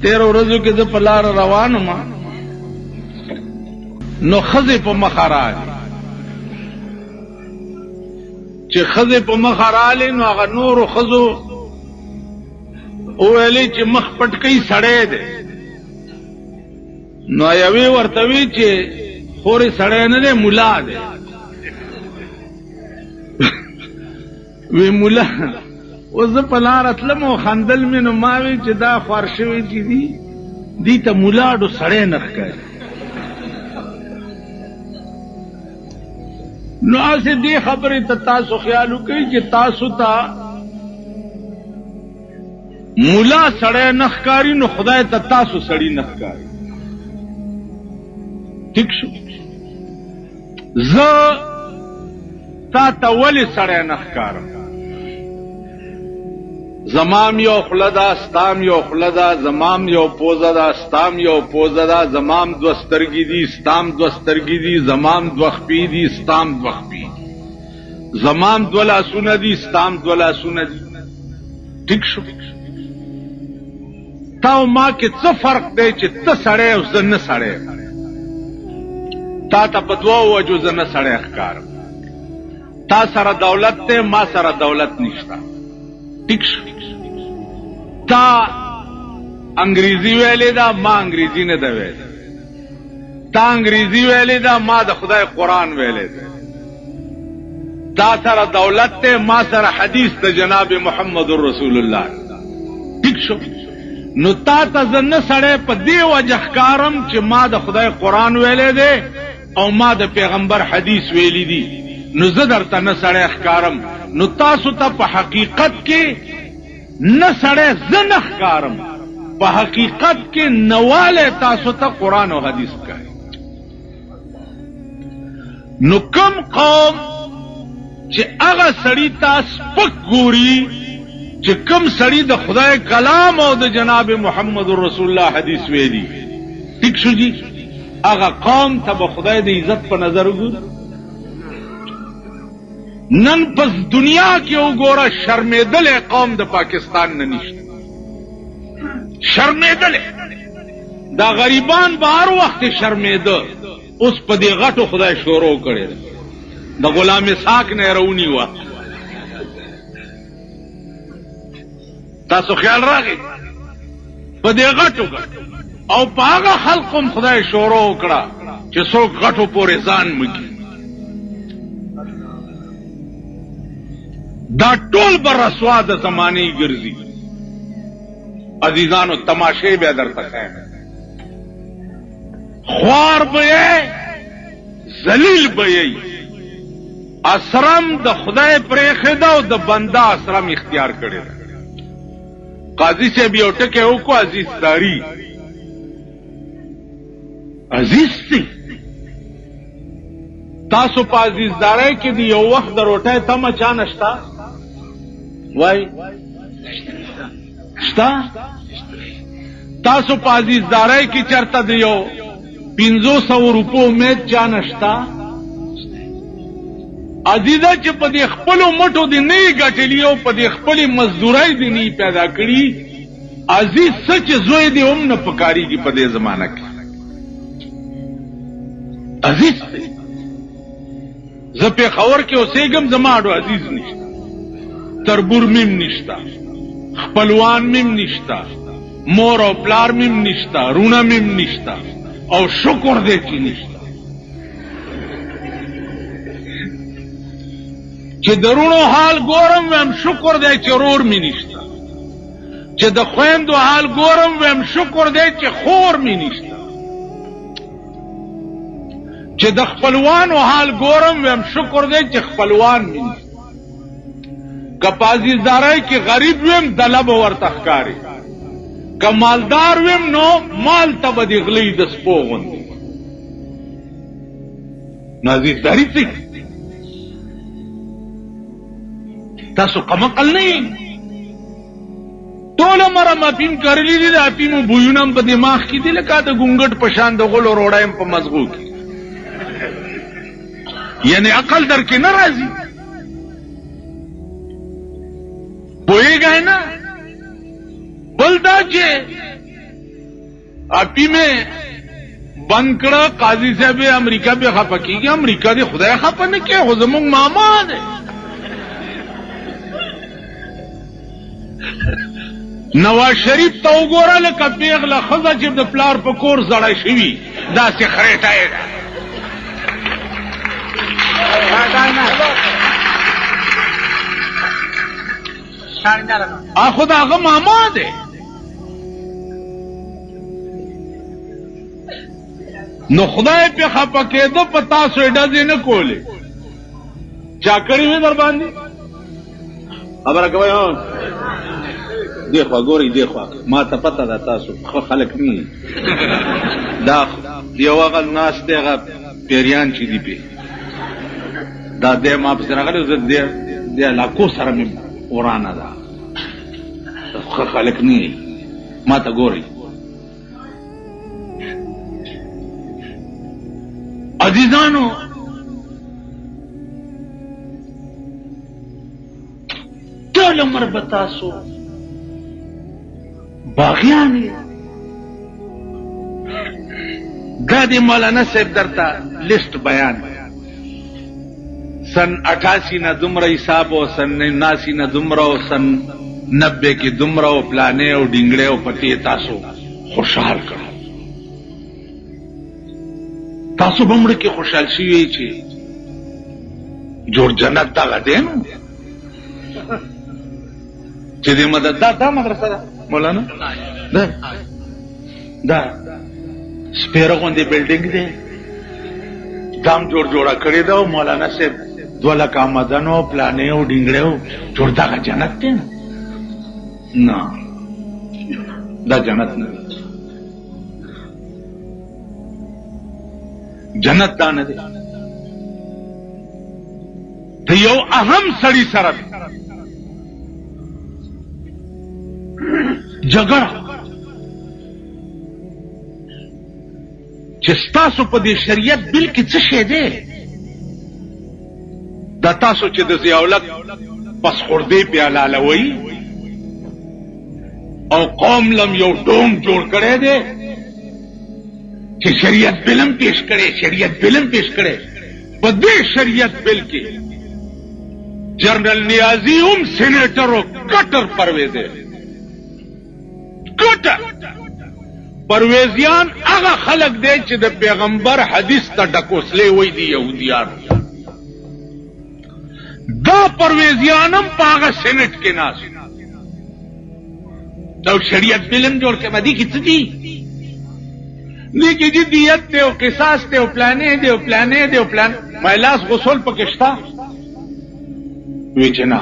13 ورځو کې زه په لار روان وم نو ښځې په مخ راغلې چې ښځې په مخ راغلې نو هغه نورو ښځو وویلې چې مخ پټ کوي سړی دی نو یوې ورته وی چې خورې سړی نه دی ملا دی وی ملا اوس زه په لاره تلم او خندل مې نو ما وی چې دا خوار شوي چې دي ته ملاډو سړی نه ښکاري نو هسې دې خبرې ته تاسو خیال وکړئ چې تاسو ته ملا سړی نه ښکاري نو خدای ته تاسو سړي نه ښکاري ټیک شو زه تا ته ولې سړی نه ښکارم زمام یو خوله ده ستام یو خوله ده زمام یو پوزه ده ستام یو پوزه ده زمام دوه سترګې دي ستام دوه سترګې دي زمام دوه خپې دي ستام دوه خپې دي زمام دوه لاسونه دي ستام دوه لاسونه دي ټیک شو تا او ما کې څه فرق دی چې ته سړی او زه نه سړی تا ته په دوو وجو زه نه سړی ښکارم تا سره دولت دی ما سره دولت نشته ټیک شو تا انګریزي ویلې ده ما انګریزي نه ده ویلې تا انګریزي ویلې ده ما د خدای قرآن ویلې ده تا سره دولت دی ما سره حدیث د جناب محمد رسول الله ټیک شو نو تا ته زه نه سړی په دې وجه ښکارم چې ما د خدای قرآن ویلی دی او ما د پیغمبر حدیث ویلی دي نو زه درته نه سړی ښکارم نو تاسو ته په حقیقت کې نه سړی زه نه ښکارم په حقیقت کې نوالی تاسو ته قرآن او حدیث ښکاري نو کم قوم چې هغه سړي ته سپک ګوري چې کم سړي د خدای کلام او د جناب محمد رسول الله حدیث ویلي ټیک شو جی هغه قوم ته به خدای د عزت په نظر وګوري نن پس دنیا کې وګوره شرمېدلی قوم د پاکستان نه نشته شرمېدلی دا غریبان به هر وخت شرمېده اوس په دې غټو خدای شروع کړی د غلام اسحاق نه یې راونیوه تاسو خیال راغی په دې غټو او په هغه خلقو هم خدای شروع وکړه چې څوک غټو پورې ځان مږي دا ټول به رسوا د زمانې ګرځي عزیزانو تماشې به درته ښیم خوار به یې ذلیل به یې اسرم د خدای پرېښده او د بنده اسرم اختیار کړی ده قاضی صاحب یو ټکی وکړو عزیز داری عزیز دی تاسو په عزیزدارۍ کې د یو وخت د روټۍ تمه چا نشته وای شته تاسو په عزیزدارۍ کې چېرته د یو 500 روپو امید چا نشته عزیزه چې په دې خپلو مټو دې نه یې ګټلي او په دې خپلې مزدورۍ دې نه یې پیدا کړي عزیز څه چې زوی دې هم نه پکارېږي په دې زمانه کې عزیز دی زه پېښور کې اوسېږم زما اډو عزیز نشته تربور میم نشته خپلوان میم نشته مور او پلار میم نشته رونه میم نشته او شکر دې چې نشته چې درونو حال ګورم ویم شکر دی چې رور می نشته چې د خویندو حال ګورم ویم شکر دی چې خور می نشته چې د خپلوانو حال ګورم ویم شکر دی چې خپلوان می نشته که په عزیزدارۍ کې غریب ویم دله به ورته ښکاري که مالدار ویم نو مال ته به د غلۍ د سپو غوندې نو عزیزداري څه تاسو قمقل نه یې ټول عمر هم افیم کرلی دي د افیمو بویونه هم په دماغ کې دي لکه د ګونګټ په شان د غلو روړی هم په مزغو کې یعنی عقل در کې نه راځي پوهېږئ نه بل دا چې اپی میں بند کړه قاضی صاحب امریکا به خپه کیږي امریکا دی خدای خپه نه کوي خو زموږ ماما دی نواز شریف ته وګوره لکه پیغله ښځه چې د پلار په کور زړه شوي داسې خریټه یې ده خو د هغه ماما دی نو خدای پہ خپه کېده په تاسو یې ډزې نه کولې چا کړې وې در باندې خبره کوئ دیخوا ګورئ دیخوا ما ته پته ده تاسو ښه خلک نه دا یو هغه ناست دی هغه پیریان چې دي پې دا دی ما پسې راغلی زه د علاقو سره مې ورانه ده ښه خلک نه ما ته ګورئ عزیزانو ټول عمر به تاسو باغیان یې دا د مولانا صاحب درته لسټ بیان سن 88 نه دومره حساب او سن 79 نه دومره او سن 90 کې دومره او پلانې او ډینګړې او پټې تاسو خوشحال کړو تاسو به مړه کې خوشحال شوي چې جوړ جنت دغه دی نو چې دې مدد دا مدرسه ده مولانا دا سپیره غوندې بلډینګ دی دام جوړه کړې ده او مولانا صاحب 2 لک آمدن او پلانې او ډینګړې او جوړ دغه جنت دی نه دا جنت نه جنت دا نه دی د یو اهم سړي سره جګړه چې ستاسو په دې شریعت بل کې څه شی دی دا تاسو چې د ضیاءالحق پس خوردې پې حلالوئ او قوم لم یو ډوم جوړ کړی دی چې شریعت بلم پیش کړي شریعت بلم پیش کړي په دې شریعت بل کې جنرل نیازی هم سینیټر او کټر پرویز دی کټر پرویزیان هغه خلق دی چې د پیغمبر حدیث ته ډکوسلې وای دي یهودیان دا پرویزیان هم په هغه سینټ کې ناست دا شریعت بلم جوړ کې مدي کې څه دي لیکن جی دیت دے او قصاص دے او پلانے دے او پلانے دے او پلان مہلاس غسل پکشتا ویچنا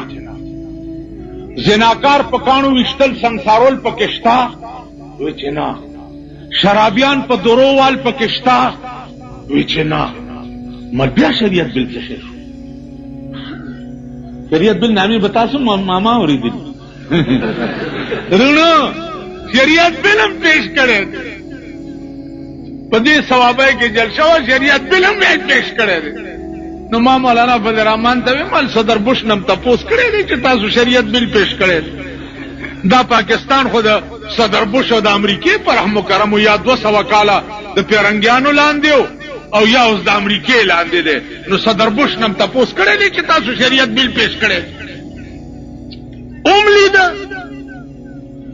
زناکار پکانو وشتل سنسارول پکشتا ویچنا شرابیان پا درووال پکشتا ویچنا ملبیا شریعت بل چشے شو شریعت بل نامی بتا سو ماما ہو رہی دل رونو شریعت بل ہم پیش کرے پدې ثوابه کې جلسه او شریعت بلم پیش کړی دی نو ما مولانا فضل الرحمن ته مال صدر بش نم تپوس کړی دی چې تاسو شریعت بل پیش کړی دا پاکستان خو د صدر بش او د امریکای پر رحم کرم یا 200 کاله د پیرنګیانو لاندې او یا اوس د امریکای لاندې دی نو صدر بش نم تپوس کړی دی چې تاسو شریعت بل پیش کړی لیدا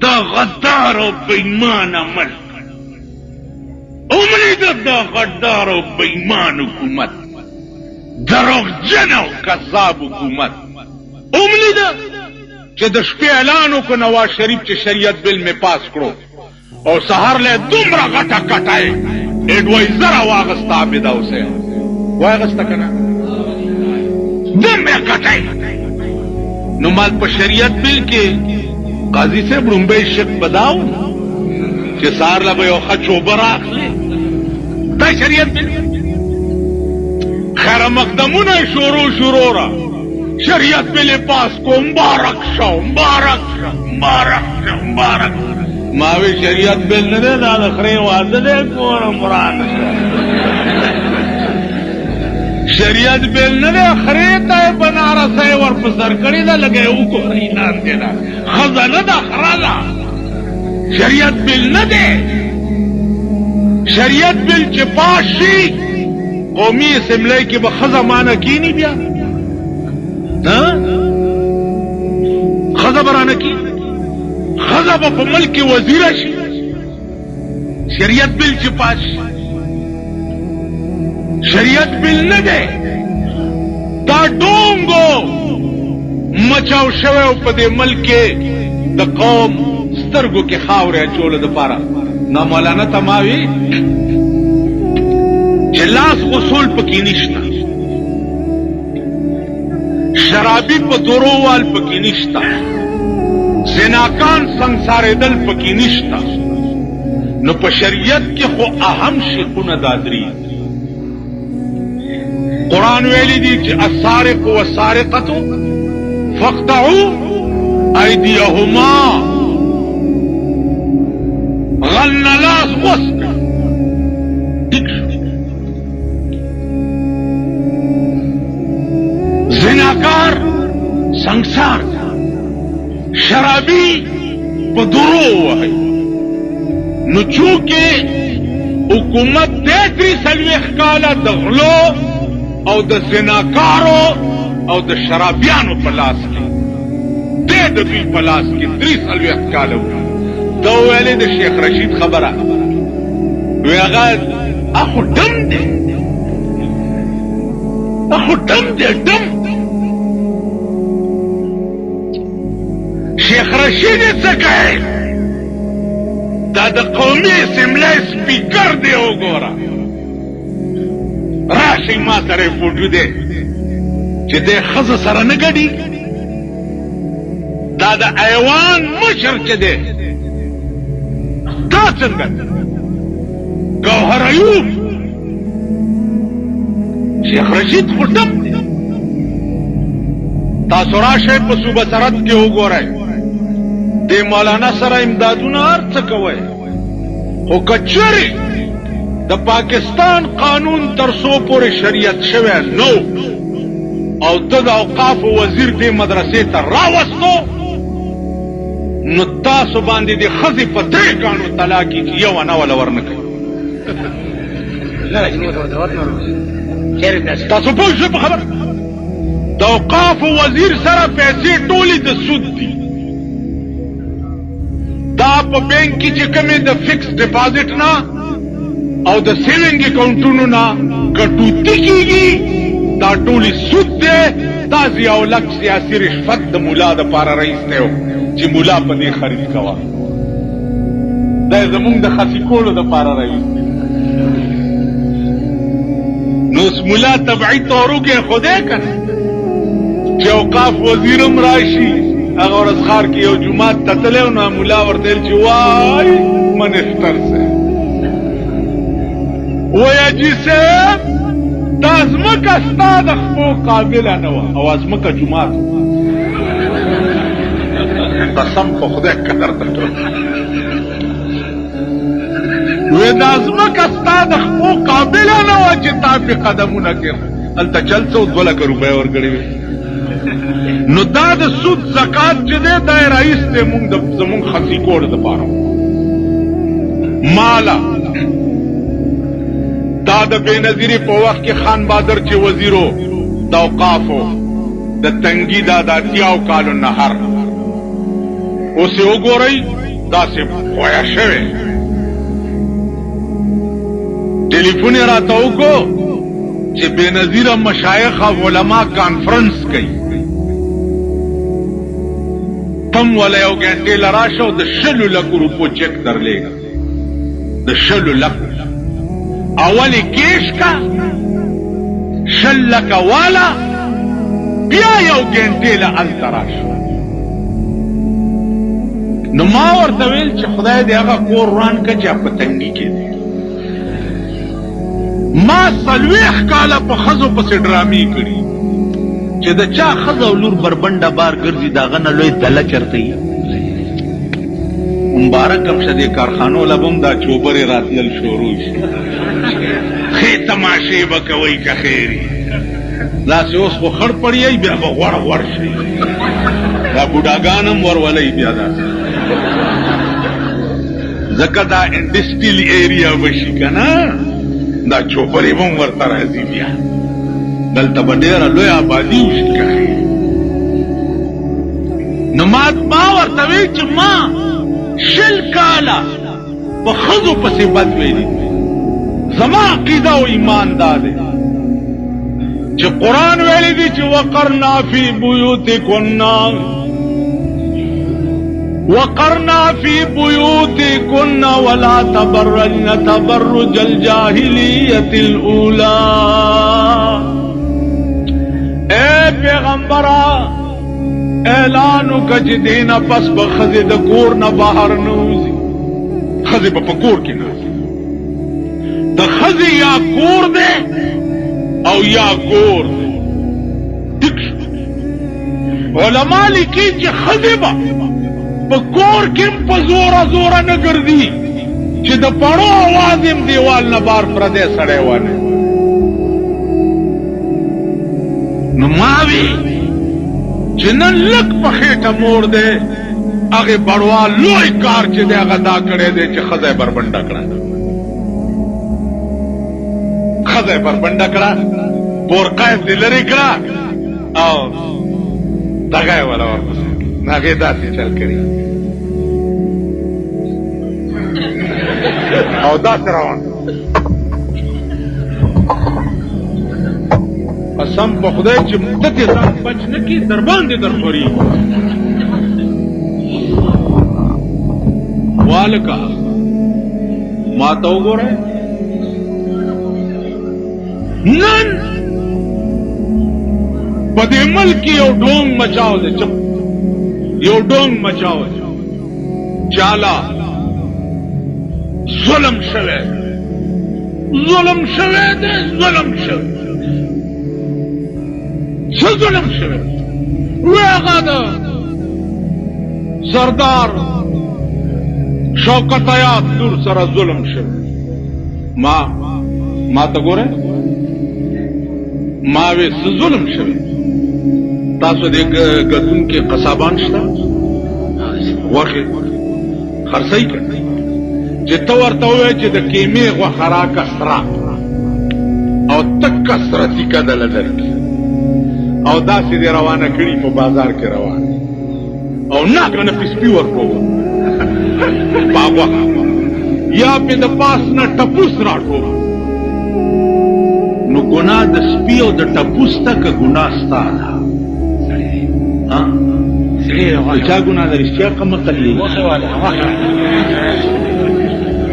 دا غدار او بېمان عمل امید دا غدار و بیمان حکومت دروغجن و کذاب حکومت امید چې د شپې اعلان وکړ نواز شریف چې شریعت بل می پاس کړو او سهار له دومره غټه کټای ایڈوایزر واغستا عابد اوسه واغستا کنه دومره کټای نو مال په شریعت بل کې قاضي صاحب رومبه شک بداو چې سهار له یو خچو براخلی دا شریعت بل خیر مقدمونه شروع را شریعت بل پاس کو مبارک شو ماوی شریعت بل نه ده دا خري واده ده کور قرآن شریعت بل نه ده خري ته بنارسه ور په سر کړی دا لګي او کو اعلان دی دا خزانه ده خراله شریعت بل نه ده شریعت بل چې پاس شي قومي اسمبلی کې به ښځه مانه کینی بیا ښځه به رانه کینی ښځه به په ملک کې وزیره شي شریعت بل چې پاس شي شریعت بل نه دی دا ډونګو مچاو شوی او په دې ملک کې د قوم سترګو کې خاورې اچولو دپاره نا مولانا ته ما وي چې لاس غسول پکې نشته شرابي په درووال پکې نشته زناکان سنګسارېدل پکې نشته نو په شریعت کې خو اهم شیخونه دا درې قرآن ویلی دی چې السارق والسارقة فاقطعوا ایدیهما غلن لاس غسل زناکار سنگسار شرابی په درو وای نو چونکه حکومت دې 3 کاله د غلو او د زناکارو او د شرابیانو په لاس کې دې د دوی په لاس کې 3 کاله دا ویلې د شیخ رشید خبره وی هغه اخو دم دی اخو دم دی دم شیخ رشید څه کوي دا د قومي اسمبلی سپیکر دی وګوره راشي ما سره فوټو دی چې د ښځه سره نه ګډي دا د ایوان مشر چې دی دا څنګه گوهر ایوب شیخ رشید خودم تاسو راشئ په صوبه سرحد کې وګورئ د مولانا سره امدادونه هر څه کوئ خو کچرې د پاکستان قانون تر څو پورې شریعت شوی نو او د اوقاف وزیر دې مدرسې ته راوستو نو تاسو باندې د ښځې په 3 کانو طلاقي چې یو نه ولا ورنه کوي تاسو پوه شئ په خبر د اوقاف وزیر سره پیسې ټولې د سود دي دا په بینک کې چې کومې د فکس ډپازټ نه او د سیوینګ اکاؤنټونو نه کټوتی کېږي دا ټولې سود دی دا ضیاء الحق سیاسي رشوت د مولا دپاره رئیس دی چې مولا په دې خرید کوه دا زمونږ د خسي کولو دپاره رئیس دی نو اوس مولا تبعي طور وکړې خو دی که نه چې اوقاف وزیر هم راشي هغه ورځ ښار کې یو جومات ته تللی نو مولا ورته ویل چې وای منسټر صاحب وی اجي صاحب دا ځمکه ستا د خپو قابله نه وه او ځمکه جومات قسم په خدای که درته وی دا ځمکه ستا د خپو قابله نه وه چې تا پې قدمونه کړ هلته چل څه 2 لکه روپۍ ورکړې وې نو دا د سود زکات چې دی دا یې رئیس دی زمونږ خسي کوړ دپاره مالا دا د بېنظیري په وخت کې خان بهادر چې وزیرو د اوقافو د تنګي دا د 80 کالو نهر اوس یې وګورئ داسې خویا شوی ټلیفون یې راته وکړو چې بېنظیره مشایخ او علما کانفرنس کوي تم ولا یو ګنټې له راشه او د 20 لکو روپو چک درلېږه د 20 لکو اولی کیش کا 20 لکه والا بیا یو ګنټې له هلته راشه نو ما ورته ویل چې خدای دې هغه کور وران که چې په تنګي کې دی ما 40 کاله په ښځو پسې ډرامې کړي چې د چا ښځه او لور بربنډه بار ګرځي د هغه نه لوی دله چرته وي مبارک هم شه دې کارخانو له به هم دا چوبرې راتلل شروع شي ښې تماشې به کوئ که خیر داسې اوس خو خړ پړیئ بیا به غوړ غوړ شي دا بوډاګان هم ورولئ بیا داسې ځکه دا انډسټریل ایریا بشي که نه دا چوپړې به هم ورته راځي بیا دلته به ډېره لوی آبادي وشي ښکاري نو ما ورته وی چې ما 20 کاله په ښځو پسې بد ویلي زما عقیده او ایمان دا دی چې قرآن ویلی دی چې وقرنا فی بیوتکن ولا تبرجن تبرج الجاہلیت الاولی اے پیغمبرہ اعلانو کچ دینا پس بخزی دا کور نا باہر نوزی خزی با پکور کی نوزی دا خزی یا کور دے او یا گور دے علماء لکی چی خزی با پکور کم پا زورا زورا نگردی چی دا پڑو آوازیم دیوال نبار پردے سڑے وانے نماوی چې نن لک په خېټه مور دی هغې بړوال لوی کار چې دی هغه دا کړی دی چې ښځه یې بربنډه کړه ښځه یې بربنډه کړه بورقه یې ترې لرې کړه او دغه یې وله ورپسې هغې داسې چل کړي او داسې روان قسم په خدای چې ته دې ځان بچ نه کړي در باندې در خوري والکه ما ته وګورئ نن په دې ملک یو ډونګ مچاو دی چپ یو ډونګ مچاو دی چاله ظلم شوی دی ظلم شوی څه ظلم شوی وی هغه د سردار شوکت آیات نور سره ظلم شوی ما ته ګوره ما وی څه ظلم شوی تاسو دې ګدون کې قصابان شته غوښې خرڅوي که چې ته ورته ووایې چې د کیمې غوښه راکه سره او تکه سره تیکه دله درکړي او داسې دې روانه کړي په بازار کې روانه او ناګنه پې سپي ورکوه په غوښه یا پې د پاس نه ټپوس راټوه نو ګناه د سپي او د ټپوس ته که ګناه ستا ده چا ګناه ده رښتیا قمقل دی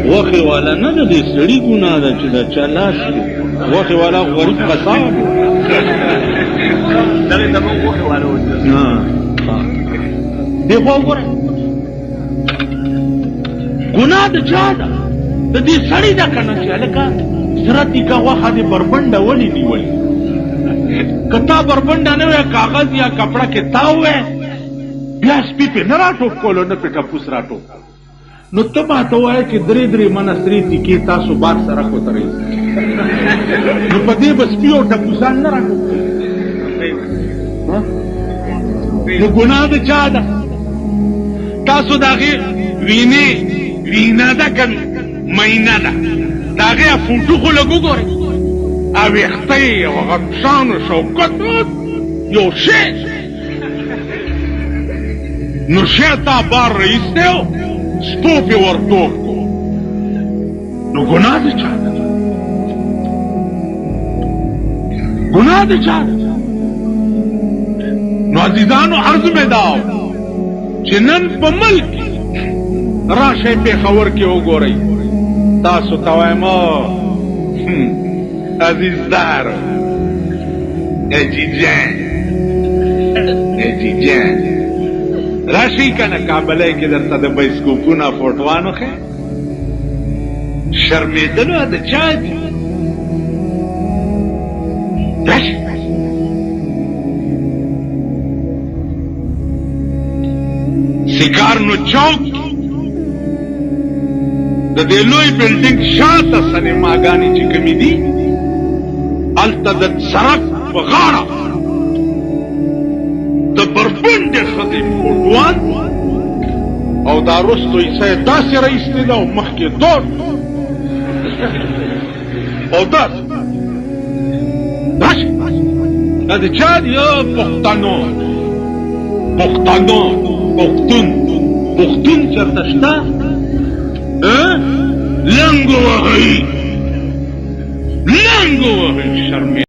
غوښې والا نه ده دې سړي ګناه ده چې د چا لاس کې غوښې والا غریب قصاب دی خوا وګوره ګناه د چا ده د دې سړي ده که نه چې هلکه سره تیکه غوښه دې بربنډه ولې نیولې که تا بربنډه نه وی کاغذ یا کپړه کې تاو وی بیا سپي پې نه راټوپ کولو نه پې ټپوس راټوپ نو ته ماته وایه چې درې منه سرې تیکې تاسو بار سره کوترئ نو په دې به سپي او ټپوسان نه راټوپ نو ګناه د چا ده تاسو د هغې وینه ده که مینه ده د هغې فوټو خو لږ وګورئ او ویښته یې یو غټشان و شوکت یو شی نو شی تا بار رایستی و سپو پې ورتوب کو نو ګناه د چا ده ګناه د چا ده نو عزیزانو عرض مې دا چې نن په ملک راشئ پېښور کې وګورئ تاسو ته وایم عزیزدار اجیجان راشئ که نه کابلی کې درته د بایسکوپونه فوټوانو ښه شرمېدلو د چا دي راشئ سیکارنو چوک د دې لوی بلډینګ شاته سینماګانې چې کومې دي هلته د سړک په غاړه د بربنډې ښځې فوټوان او دا رستو عیسی داسې راایستې ده او مخکې دور او داسې دا د چا دي پښتنو پښتون چېرته شته لنګ وهئ شرمې